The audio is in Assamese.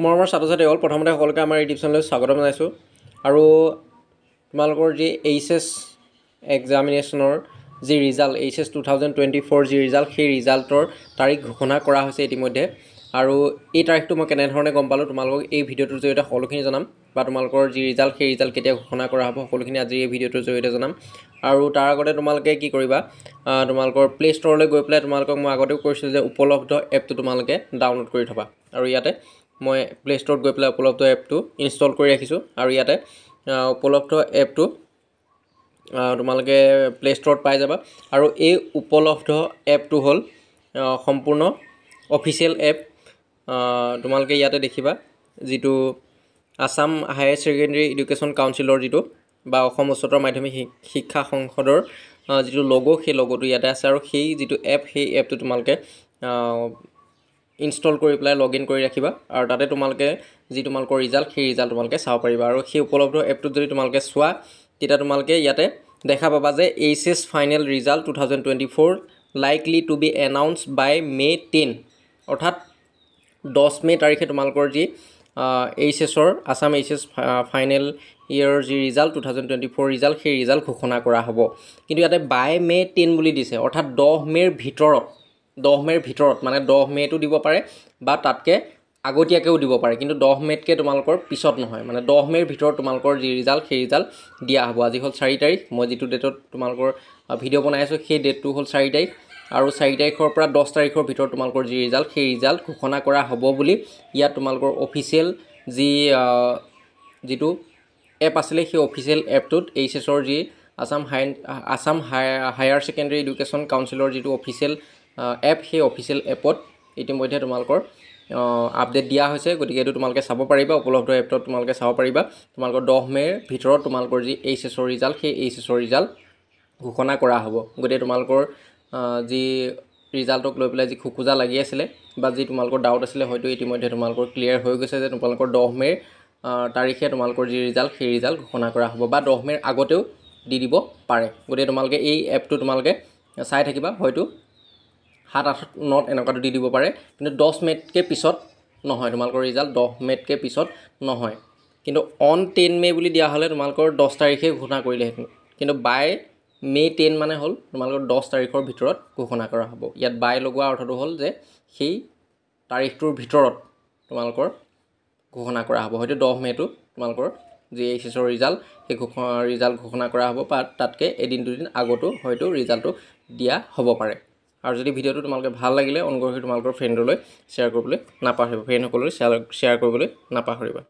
মৰমৰ ছাত্ৰ-ছাত্ৰীসকল প্ৰথমতে সকলোকে আমাৰ ইউটিউব চেনেললৈ স্বাগতম জনাইছোঁ আৰু তোমালোকৰ যি এইচএছ এক্সামিনেশ্যনৰ যি ৰিজাল্ট এইচএছ 2024 যি ৰিজাল্ট সেই ৰিজাল্টৰ তাৰিখ ঘোষণা কৰা হৈছে ইতিমধ্যে আৰু এই তাৰিখটো মই কেনেধৰণে গম পালোঁ তোমালোকক এই ভিডিঅ'টোৰ জৰিয়তে সকলোখিনি জনাম বা তোমালোকৰ যি ৰিজাল্ট সেই ৰিজাল্ট কেতিয়া ঘোষণা কৰা হ'ব সকলোখিনি আজি এই ভিডিঅ'টোৰ জৰিয়তে জনাম আৰু তাৰ আগতে তোমালোকে কি কৰিবা তোমালোকৰ প্লে ষ্ট'ৰলৈ গৈ পেলাই তোমালোকক মই আগতেও কৈছিলোঁ যে উপলব্ধ এপটো তোমালোকে ডাউনলোড কৰি থবা আৰু ইয়াতে মই প্লে ষ্ট'ৰত গৈ পেলাই উপলব্ধ এপটো ইনষ্টল কৰি ৰাখিছোঁ আৰু ইয়াতে উপলব্ধ এপটো তোমালোকে প্লে ষ্ট'ৰত পাই যাবা আৰু এই উপলব্ধ এপটো হ'ল সম্পূৰ্ণ অফিচিয়েল এপ তোমালোকে ইয়াতে দেখিবা যিটো আসাম হায়াৰ ছেকেণ্ডেৰী এডুকেশ্যন কাউন্সিলৰ যিটো বা অসম উচ্চতৰ মাধ্যমিক শিক্ষা সংসদৰ যিটো লগো সেই লগোটো ইয়াতে আছে আৰু সেই যিটো এপ সেই এপটো তোমালোকে ইনষ্টল কৰি পেলাই লগ ইন কৰি ৰাখিবা আৰু তাতে তোমালোকে যি তোমালোকৰ ৰিজাল্ট সেই ৰিজাল্ট তোমালোকে চাব পাৰিবা আৰু সেই উপলব্ধ এপটোত যদি তোমালোকে চোৱা তেতিয়া তোমালোকে ইয়াতে দেখা পাবা যে HS final result 2024 likely to be announced by May 10 অৰ্থাৎ 10 মে তাৰিখে তোমালোকৰ যি এইচএছৰ আসাম এইচএছ ফাইনেল ইয়েৰৰ যি ৰিজাল্ট 2024 ৰিজাল্ট সেই ৰিজাল্ট ঘোষণা কৰা হ'ব কিন্তু ইয়াতে বাই মে 10 বুলি দিছে অৰ্থাৎ 10 মেৰ ভিতৰত মানে 10 মেটো দিব পাৰে বা তাতকৈ আগতীয়াকৈও দিব পাৰে কিন্তু 10 মেতকৈ তোমালোকৰ পিছত নহয় মানে 10 মেৰ ভিতৰত তোমালোকৰ যি ৰিজাল্ট সেই ৰিজাল্ট দিয়া হ'ব আজি হ'ল 4 তাৰিখ মই যিটো ডেটত তোমালোকৰ ভিডিঅ' বনাই আছোঁ সেই ডেটটো হ'ল 4 তাৰিখ আৰু 4 তাৰিখৰ পৰা 10 তাৰিখৰ ভিতৰত তোমালোকৰ যি ৰিজাল্ট সেই ৰিজাল্ট ঘোষণা কৰা হ'ব বুলি ইয়াত তোমালোকৰ অফিচিয়েল যিটো এপ আছিলে সেই অফিচিয়েল এপটোত এইচএছৰ যি আসাম হায়াৰ ছেকেণ্ডেৰী এডুকেশ্যন কাউন্সিলৰ যিটো অফিচিয়েল এপ সেই অফিচিয়েল এপত ইতিমধ্যে তোমালোকৰ আপডেট দিয়া হৈছে গতিকে এইটো তোমালোকে চাব পাৰিবা উপলব্ধ এপটোত তোমালোকে চাব পাৰিবা তোমালোকৰ 10 মেৰ ভিতৰত তোমালোকৰ যি এইচএছৰ ৰিজাল্ট সেই এইচএছৰ ৰিজাল্ট ঘোষণা কৰা হ'ব গতিকে তোমালোকৰ যি ৰিজাল্টক লৈ পেলাই যি খুকুজা লাগি আছিলে বা যি তোমালোকৰ ডাউট আছিলে হয়তো ইতিমধ্যে তোমালোকৰ ক্লিয়াৰ হৈ গৈছে যে তোমালোকৰ 10 মেৰ তাৰিখে তোমালোকৰ যি ৰিজাল্ট সেই ৰিজাল্ট ঘোষণা কৰা হ'ব বা 10 মেৰ আগতেও দি দিব পাৰে গতিকে তোমালোকে এই এপটো তোমালোকে চাই থাকিবা হয়তো 7-8 নট এনেকুৱাটো দি দিব পাৰে কিন্তু 10 মেতকৈ পিছত নহয় তোমালোকৰ ৰিজাল্ট 10 মেতকৈ পিছত নহয় কিন্তু অন 10 মে বুলি দিয়া হ'লে তোমালোকৰ 10 তাৰিখে ঘোষণা কৰিলেহেঁতেন কিন্তু বাই মে 10 মানে হ'ল তোমালোকৰ 10 তাৰিখৰ ভিতৰত ঘোষণা কৰা হ'ব ইয়াত বাই লগোৱা অৰ্থটো হ'ল যে সেই তাৰিখটোৰ ভিতৰত তোমালোকৰ ঘোষণা কৰা হ'ব হয়তো 10 মেটো তোমালোকৰ যি এইচএছৰ ৰিজাল্ট সেই ৰিজাল্ট ঘোষণা কৰা হ'ব বা তাতকৈ এদিন দুদিন আগতো হয়তো ৰিজাল্টটো দিয়া হ'ব পাৰে আৰু যদি ভিডিঅ'টো তোমালোকে ভাল লাগিলে অনুগ্ৰহ কৰি তোমালোকৰ ফ্ৰেণ্ডলৈ শ্বেয়াৰ কৰিবলৈ নাপাহৰিবা ফ্ৰেণ্ডসকললৈ শ্বেয়াৰ কৰিবলৈ নাপাহৰিবা